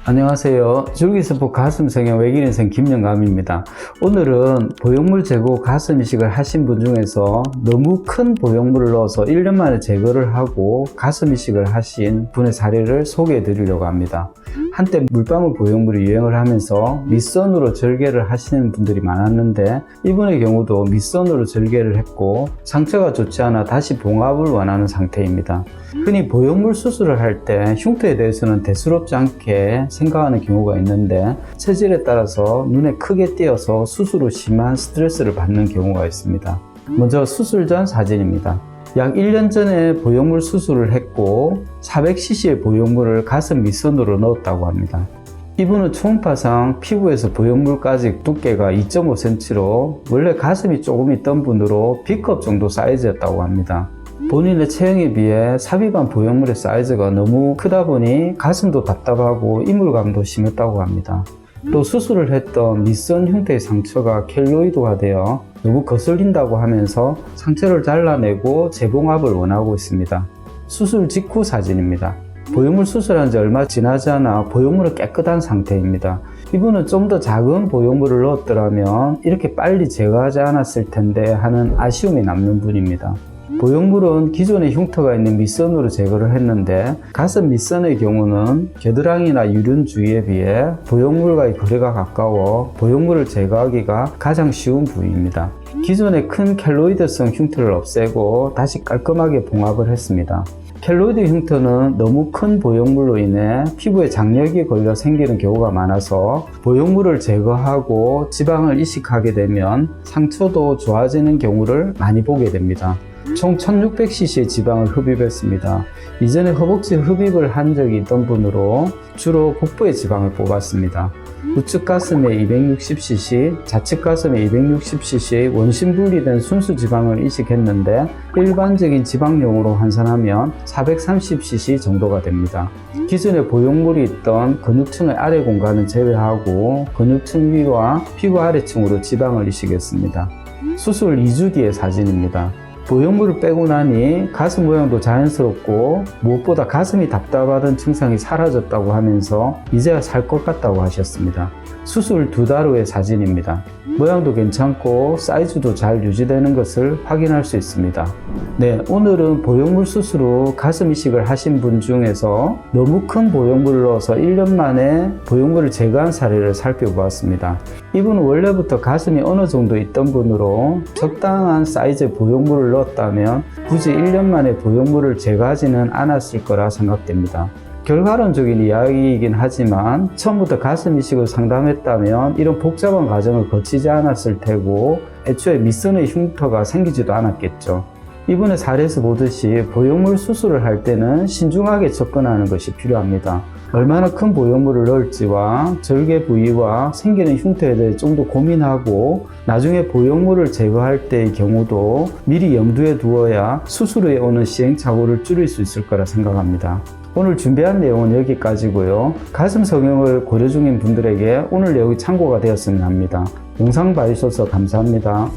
안녕하세요. 줄기세포 가슴 성형 외길인생 김영감입니다. 오늘은 보형물 제거 가슴 이식을 하신 분 중에서 너무 큰 보형물을 넣어서 1년 만에 제거를 하고 가슴 이식을 하신 분의 사례를 소개해 드리려고 합니다. 한때 물방울 보형물이 유행을 하면서 밑선으로 절개를 하시는 분들이 많았는데 이분의 경우도 밑선으로 절개를 했고 상처가 좋지 않아 다시 봉합을 원하는 상태입니다. 흔히 보형물 수술을 할 때 흉터에 대해서는 대수롭지 않게 생각하는 경우가 있는데 체질에 따라서 눈에 크게 띄어서 수술 후 심한 스트레스를 받는 경우가 있습니다. 먼저 수술 전 사진입니다. 약 1년 전에 보형물 수술을 했고 400cc의 보형물을 가슴 밑선으로 넣었다고 합니다. 이분은 초음파상 피부에서 보형물까지 두께가 2.5cm로 원래 가슴이 조금 있던 분으로 B컵 정도 사이즈였다고 합니다. 본인의 체형에 비해 삽입한 보형물의 사이즈가 너무 크다 보니 가슴도 답답하고 이물감도 심했다고 합니다. 또 수술을 했던 밑선 흉터의 상처가 켈로이드화되어 너무 거슬린다고 하면서 상처를 잘라내고 재봉합을 원하고 있습니다. 수술 직후 사진입니다. 보형물 수술한 지 얼마 지나지 않아 보형물은 깨끗한 상태입니다. 이분은 좀 더 작은 보형물을 넣었더라면 이렇게 빨리 제거하지 않았을 텐데 하는 아쉬움이 남는 분입니다. 보형물은 기존에 흉터가 있는 밑선으로 제거를 했는데 가슴 밑선의 경우는 겨드랑이나 유륜 주위에 비해 보형물과의 거리가 가까워 보형물을 제거하기가 가장 쉬운 부위입니다. 기존의 큰 켈로이드성 흉터를 없애고 다시 깔끔하게 봉합을 했습니다. 켈로이드 흉터는 너무 큰 보형물로 인해 피부에 장력이 걸려 생기는 경우가 많아서 보형물을 제거하고 지방을 이식하게 되면 상처도 좋아지는 경우를 많이 보게 됩니다. 총 1600cc의 지방을 흡입했습니다. 이전에 허벅지 흡입을 한 적이 있던 분으로 주로 복부의 지방을 뽑았습니다. 우측 가슴에 260cc, 좌측 가슴에 260cc 원심 분리된 순수 지방을 이식했는데 일반적인 지방용으로 환산하면 430cc 정도가 됩니다. 기존에 보형물이 있던 근육층의 아래 공간은 제외하고 근육층 위와 피부 아래층으로 지방을 이식했습니다. 수술 2주 뒤의 사진입니다. 보형물을 빼고 나니 가슴 모양도 자연스럽고 무엇보다 가슴이 답답하던 증상이 사라졌다고 하면서 이제야 살 것 같다고 하셨습니다. 수술 2달 후의 사진입니다. 모양도 괜찮고 사이즈도 잘 유지되는 것을 확인할 수 있습니다. 네, 오늘은 보형물 수술 후 가슴 이식을 하신 분 중에서 너무 큰 보형물을 넣어서 1년 만에 보형물을 제거한 사례를 살펴보았습니다. 이분은 원래부터 가슴이 어느 정도 있던 분으로 적당한 사이즈의 보형물을 넣었다면 굳이 1년 만에 보형물을 제거하지는 않았을 거라 생각됩니다. 결과론적인 이야기이긴 하지만 처음부터 가슴 이식을 상담했다면 이런 복잡한 과정을 거치지 않았을 테고 애초에 밑선의 흉터가 생기지도 않았겠죠. 이분의 사례에서 보듯이 보형물 수술을 할 때는 신중하게 접근하는 것이 필요합니다. 얼마나 큰 보형물을 넣을지와 절개 부위와 생기는 흉터에 대해 좀 더 고민하고 나중에 보형물을 제거할 때의 경우도 미리 염두에 두어야 수술 후에 오는 시행착오를 줄일 수 있을 거라 생각합니다. 오늘 준비한 내용은 여기까지고요. 가슴 성형을 고려 중인 분들에게 오늘 내용이 참고가 되었으면 합니다. 영상 봐주셔서 감사합니다.